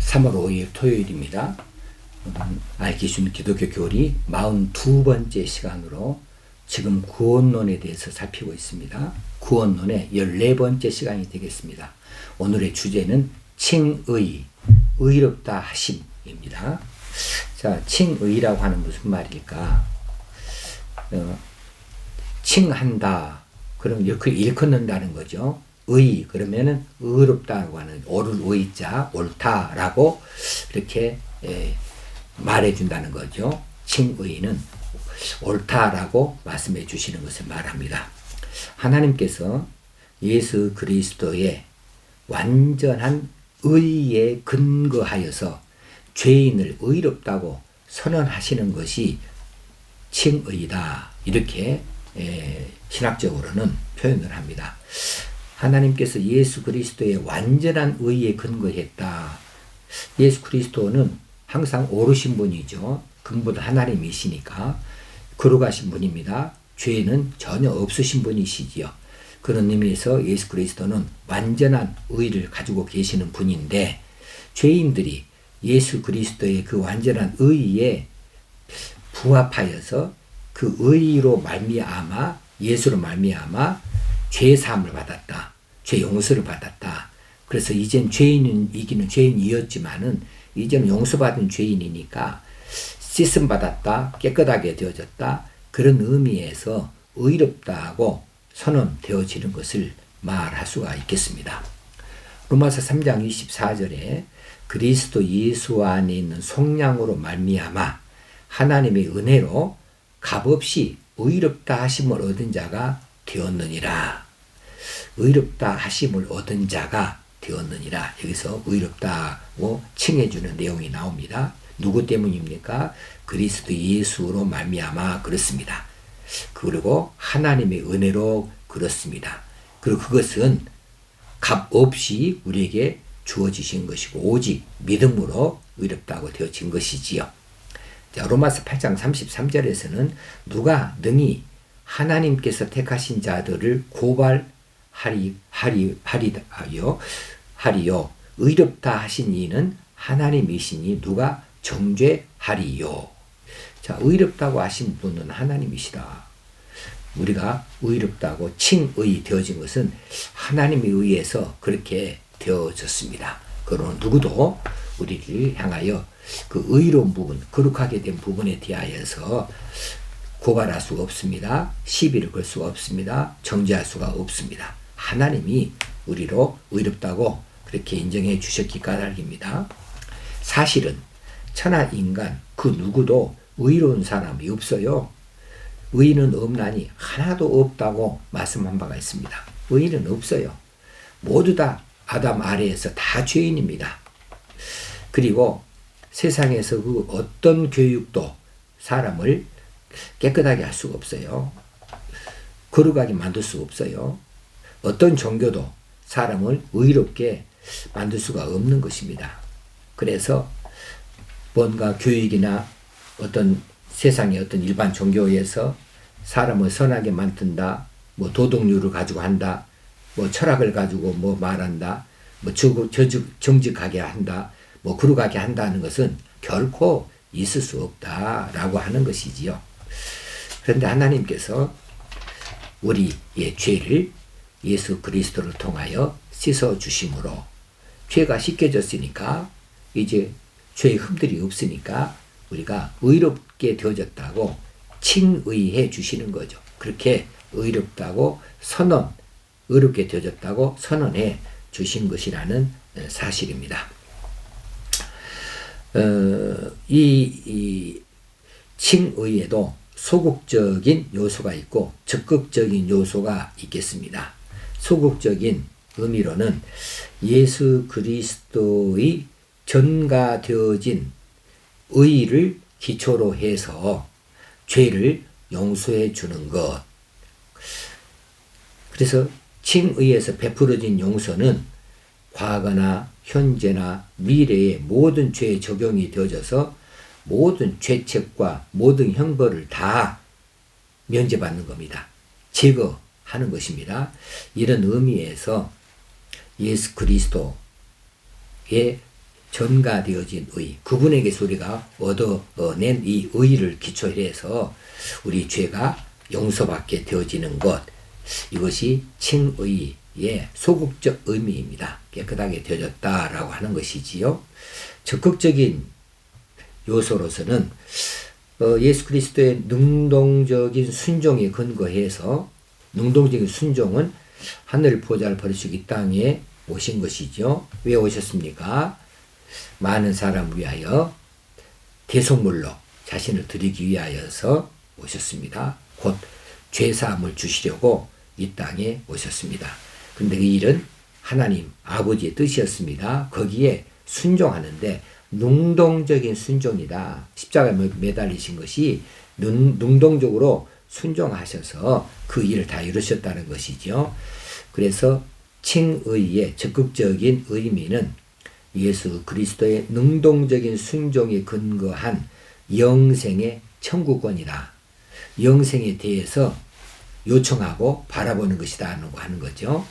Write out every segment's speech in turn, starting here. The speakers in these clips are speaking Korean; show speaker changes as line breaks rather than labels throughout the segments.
3월 5일 토요일입니다. 알기준 기독교 교리 42번째 시간으로 지금 구원론에 대해서 살피고 있습니다. 구원론의 14번째 시간이 되겠습니다. 오늘의 주제는 칭의, 의롭다 하심입니다. 자, 칭의라고 하는 무슨 말일까? 칭한다. 그럼 이렇게 일컫는다는 거죠. 의, 그러면은 의롭다고 하는 옳을 의자, 옳다라고 이렇게 말해준다는 거죠. 칭의는 옳다라고 말씀해 주시는 것을 말합니다. 하나님께서 예수 그리스도의 완전한 의에 근거하여서 죄인을 의롭다고 선언하시는 것이 칭의다. 이렇게 신학적으로는 표현을 합니다. 하나님께서 예수 그리스도의 완전한 의에 근거했다. 예수 그리스도는 항상 옳으신 분이죠. 근본 하나님이시니까 거룩하신 분입니다. 죄는 전혀 없으신 분이시지요. 그런 의미에서 예수 그리스도는 완전한 의를 가지고 계시는 분인데, 죄인들이 예수 그리스도의 그 완전한 의에 부합하여서 그 의로 말미암아, 예수로 말미암아 죄 사함을 받았다. 죄 용서를 받았다. 그래서 이젠 죄인이기는 죄인이었지만은 이제는 용서받은 죄인이니까 씻음 받았다. 깨끗하게 되어졌다. 그런 의미에서 의롭다고 선언되어지는 것을 말할 수가 있겠습니다. 로마서 3장 24절에 그리스도 예수 안에 있는 속량으로 말미암아 하나님의 은혜로 값없이 의롭다 하심을 얻은 자가 되었느니라. 의롭다 하심을 얻은 자가 되었느니라. 여기서 의롭다고 칭해주는 내용이 나옵니다. 누구 때문입니까? 그리스도 예수로 말미암아 그렇습니다. 그리고 하나님의 은혜로 그렇습니다. 그리고 그것은 값없이 우리에게 주어지신 것이고 오직 믿음으로 의롭다고 되어진 것이지요. 자, 로마서 8장 33절에서는 누가 능히 하나님께서 택하신 자들을 하리요 의롭다 하신 이는 하나님이시니 누가 정죄하리요. 자, 의롭다고 하신 분은 하나님이시다. 우리가 의롭다고 칭의 되어진 것은 하나님에 의해서 그렇게 되어졌습니다. 그러나 누구도 우리를 향하여 그 의로운 부분, 거룩하게 된 부분에 대하여서 고발할 수가 없습니다. 시비를 걸 수가 없습니다. 정죄할 수가 없습니다. 하나님이 우리로 의롭다고 그렇게 인정해 주셨기 까닭입니다. 사실은 천하 인간 그 누구도 의로운 사람이 없어요. 의인은 없나니 하나도 없다고 말씀한 바가 있습니다. 의인은 없어요. 모두 다 아담 아래에서 다 죄인입니다. 그리고 세상에서 그 어떤 교육도 사람을 깨끗하게 할 수가 없어요. 거룩하게 만들 수가 없어요. 어떤 종교도 사람을 의롭게 만들 수가 없는 것입니다. 그래서 뭔가 교육이나 어떤 세상의 어떤 일반 종교에서 사람을 선하게 만든다, 뭐 도덕률을 가지고 한다, 뭐 철학을 가지고 뭐 말한다, 뭐 정직하게 한다, 뭐 거룩하게 한다는 것은 결코 있을 수 없다라고 하는 것이지요. 그런데 하나님께서 우리의 죄를 예수 그리스도를 통하여 씻어 주심으로 죄가 씻겨졌으니까 이제 죄의 흠들이 없으니까 우리가 의롭게 되어졌다고 칭의해 주시는 거죠. 그렇게 의롭다고 의롭게 되어졌다고 선언해 주신 것이라는 사실입니다. 이 칭의에도 소극적인 요소가 있고 적극적인 요소가 있겠습니다. 소극적인 의미로는 예수 그리스도의 전가되어진 의를 기초로 해서 죄를 용서해 주는 것. 그래서 칭의에서 베풀어진 용서는 과거나 현재나 미래의 모든 죄에 적용이 되어져서 모든 죄책과 모든 형벌을 다 면제받는 겁니다. 제거하는 것입니다. 이런 의미에서 예수 그리스도의 전가되어진 의, 그분에게서 우리가 얻어낸 이 의를 기초로 해서 우리 죄가 용서받게 되어지는 것, 이것이 칭의의 소극적 의미입니다. 깨끗하게 되어졌다라고 하는 것이지요. 적극적인 요소로서는 예수 그리스도의 능동적인 순종에 근거해서, 능동적인 순종은 하늘 보좌를 버리시고 이 땅에 오신 것이죠. 왜 오셨습니까? 많은 사람을 위하여 대속물로 자신을 드리기 위하여서 오셨습니다. 곧 죄사함을 주시려고 이 땅에 오셨습니다. 그런데 그 일은 하나님 아버지의 뜻이었습니다. 거기에 순종하는데 능동적인 순종이다. 십자가에 매달리신 것이 능동적으로 순종하셔서 그 일을 다 이루셨다는 것이죠. 그래서 칭의의 적극적인 의미는 예수 그리스도의 능동적인 순종에 근거한 영생의 청구권이다. 영생에 대해서 요청하고 바라보는 것이다 하는 거죠.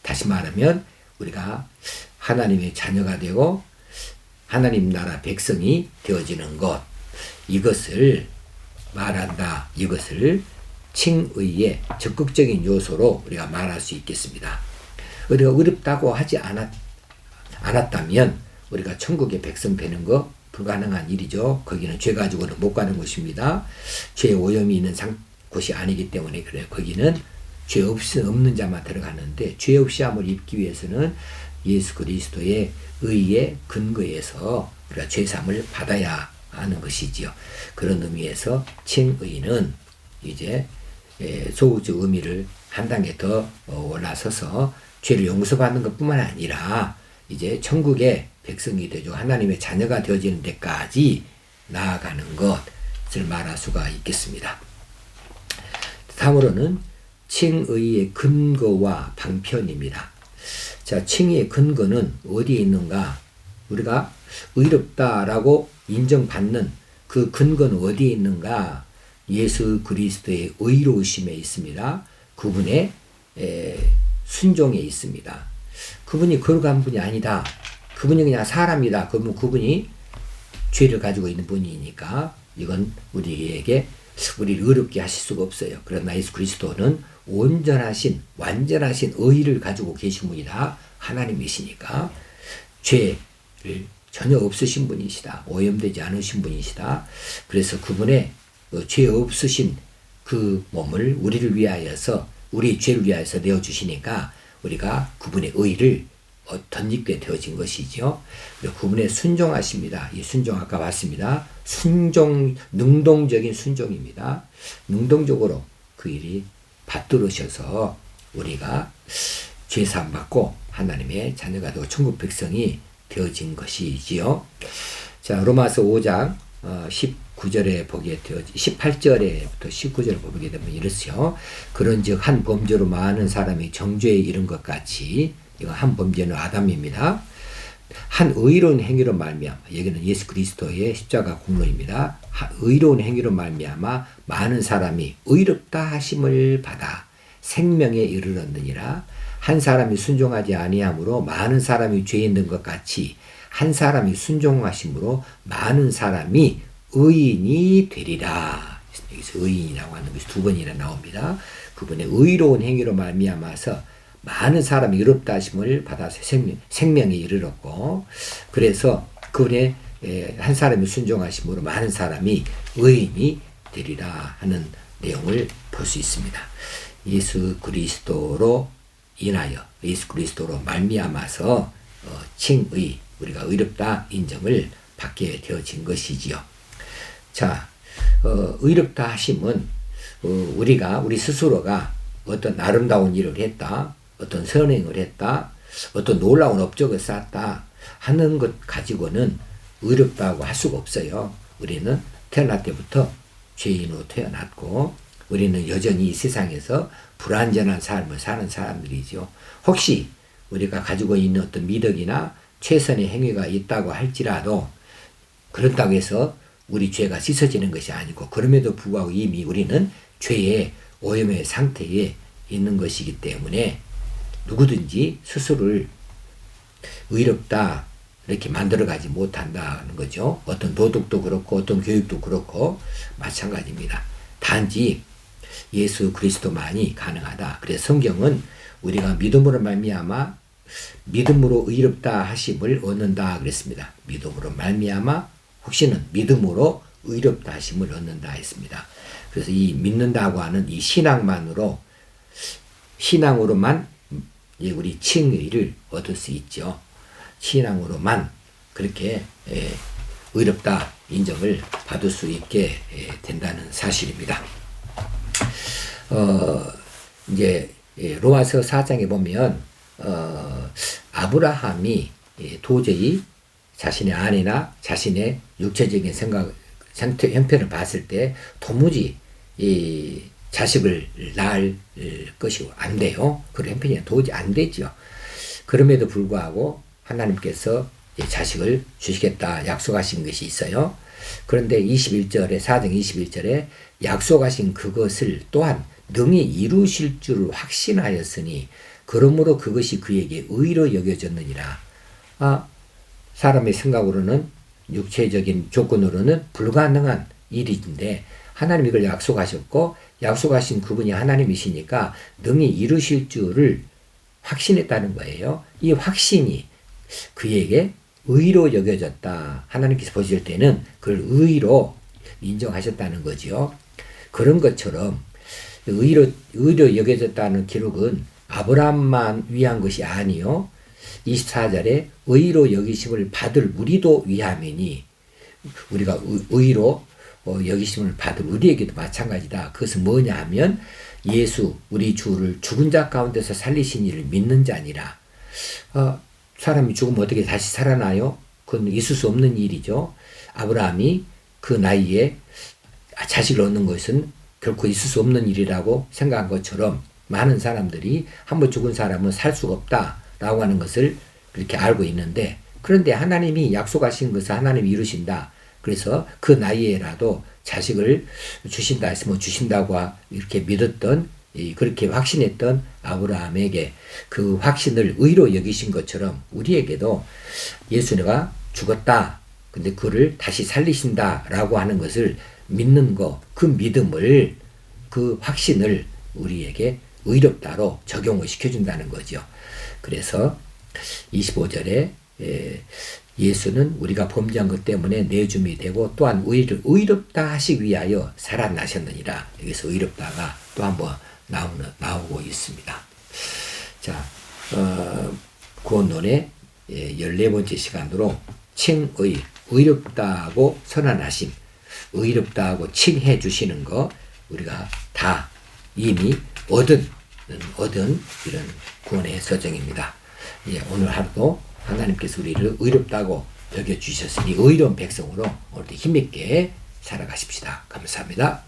다시 말하면 우리가 하나님의 자녀가 되고 하나님 나라 백성이 되어지는 것, 이것을 말한다. 이것을 칭의의 적극적인 요소로 우리가 말할 수 있겠습니다. 우리가 어렵다고 하지 않았다면 우리가 천국의 백성 되는 거 불가능한 일이죠. 거기는 죄 가지고는 못 가는 곳입니다. 죄 오염이 있는 곳이 아니기 때문에 그래요. 거기는 죄 없는 자만 들어가는데, 죄 없이 함을 입기 위해서는 예수 그리스도의 의에 근거해서 우리가 죄사함을 받아야 하는 것이지요. 그런 의미에서 칭의는 이제 소극적 의미를 한 단계 더 올라서서 죄를 용서받는 것뿐만 아니라 이제 천국의 백성이 되죠. 하나님의 자녀가 되어지는 데까지 나아가는 것을 말할 수가 있겠습니다. 다음으로는 칭의의 근거와 방편입니다. 자, 칭의의 근거는 어디에 있는가? 우리가 의롭다라고 인정받는 그 근거는 어디에 있는가? 예수 그리스도의 의로우심에 있습니다. 그분의 순종에 있습니다. 그분이 거룩한 분이 아니다. 그분이 그냥 사람이다. 그러면 그분이 죄를 가지고 있는 분이니까 이건 우리에게 우리를 어렵게 하실 수가 없어요. 그러나 예수 그리스도는 온전하신 완전하신 의를 가지고 계신 분이다. 하나님이시니까 죄를 전혀 없으신 분이시다. 오염되지 않으신 분이시다. 그래서 그분의 죄 없으신 그 몸을 우리를 위하여서, 우리 죄를 위하여서 내어주시니까 우리가 그분의 의를 덧입게 되어진 것이죠. 그리고 그분의 순종하십니다. 이 순종 아까 봤습니다. 순종, 능동적인 순종입니다. 능동적으로 그 일이 받들으셔서 우리가 죄사함 받고 하나님의 자녀가 되고 천국 백성이 되어진 것이지요. 자, 로마서 5장 19절에 보게 되어지 18절에부터 19절을 보게 되면 이렇죠. 그런즉 한 범죄로 많은 사람이 정죄에 이른 것 같이, 이거 한 범죄는 아담입니다. 한 의로운 행위로 말미암아, 여기는 예수 그리스도의 십자가 공로입니다. 의로운 행위로 말미암아 많은 사람이 의롭다 하심을 받아 생명에 이르렀느니라. 한 사람이 순종하지 아니함으로 많은 사람이 죄에 있는 것 같이 한 사람이 순종하심으로 많은 사람이 의인이 되리라. 여기서 의인이라고 하는 것이 두 번이나 나옵니다. 그분의 의로운 행위로 말미암아서 많은 사람이 의롭다 하심을 받아서 생명에 이르렀고, 그래서 그분의 한 사람이 순종하심으로 많은 사람이 의인이 되리라 하는 내용을 볼 수 있습니다. 예수 그리스도로 인하여, 예수 그리스도로 말미암아서 칭의, 우리가 의롭다 인정을 받게 되어진 것이지요. 자, 의롭다 하심은 우리 스스로가 어떤 아름다운 일을 했다, 어떤 선행을 했다, 어떤 놀라운 업적을 쌓았다 하는 것 가지고는 의롭다고 할 수가 없어요. 우리는 태어날 때부터 죄인으로 태어났고 우리는 여전히 이 세상에서 불완전한 삶을 사는 사람들이죠. 혹시 우리가 가지고 있는 어떤 미덕이나 최선의 행위가 있다고 할지라도 그렇다고 해서 우리 죄가 씻어지는 것이 아니고, 그럼에도 불구하고 이미 우리는 죄의 오염의 상태에 있는 것이기 때문에 누구든지 스스로를 의롭다 이렇게 만들어가지 못한다는 거죠. 어떤 도덕도 그렇고 어떤 교육도 그렇고 마찬가지입니다. 단지 예수 그리스도만이 가능하다. 그래서 성경은 우리가 믿음으로 말미암아 믿음으로 의롭다 하심을 얻는다 그랬습니다. 믿음으로 말미암아 혹시는 믿음으로 의롭다 하심을 얻는다 했습니다. 그래서 이 믿는다고 하는 이 신앙으로만 우리 칭의를 얻을 수 있죠. 신앙으로만 그렇게 의롭다 인정을 받을 수 있게 된다는 사실입니다. 이제 로마서 4장에 보면 아브라함이 도저히 자신의 아내나 자신의 육체적인 형편을 봤을 때 도무지 이 자식을 낳을 것이 안 돼요. 그런 형편이 도저히 안 되죠. 그럼에도 불구하고 하나님께서 자식을 주시겠다 약속하신 것이 있어요. 그런데 4장 21절에 약속하신 그것을 또한 능히 이루실 줄 확신하였으니 그러므로 그것이 그에게 의로 여겨졌느니라. 사람의 생각으로는 육체적인 조건으로는 불가능한 일인데 하나님이 이걸 약속하셨고 약속하신 그분이 하나님이시니까 능히 이루실 줄을 확신했다는 거예요. 이 확신이 그에게 의로 여겨졌다. 하나님께서 보실 때는 그걸 의로 인정하셨다는 거죠. 그런 것처럼 의로 여겨졌다는 기록은 아브라함만 위한 것이 아니요. 24절에 의로 여기심을 받을 우리도 위함이니 우리가 의로 여기심을 받을 우리에게도 마찬가지다. 그것은 뭐냐 하면 예수 우리 주를 죽은 자 가운데서 살리신 이를 믿는 자니라. 사람이 죽으면 어떻게 다시 살아나요? 그건 있을 수 없는 일이죠. 아브라함이 그 나이에 자식을 얻는 것은 결코 있을 수 없는 일이라고 생각한 것처럼 많은 사람들이 한번 죽은 사람은 살 수가 없다라고 하는 것을 그렇게 알고 있는데 그런데 하나님이 약속하신 것을 하나님이 이루신다. 그래서 그 나이에라도 자식을 주신다 했으면 주신다고 이렇게 믿었던 그렇게 확신했던 아브라함에게 그 확신을 의로 여기신 것처럼 우리에게도 예수가 죽었다. 근데 그를 다시 살리신다라고 하는 것을 믿는 거, 그 믿음을, 그 확신을 우리에게 의롭다로 적용을 시켜준다는 거죠. 그래서 25절에 예수는 우리가 범죄한 것 때문에 내줌이 되고 또한 우리를 의롭다 하시기 위하여 살아나셨느니라. 여기서 의롭다가 또 한번 나오고 있습니다. 자, 구원론의 14번째 시간으로 칭의, 의롭다고 선언하심, 의롭다고 칭해 주시는 거 우리가 다 이미 얻은 이런 구원의 서정입니다. 오늘 하루도 하나님께서 우리를 의롭다고 여겨주셨으니 의로운 백성으로 오늘도 힘있게 살아가십시다. 감사합니다.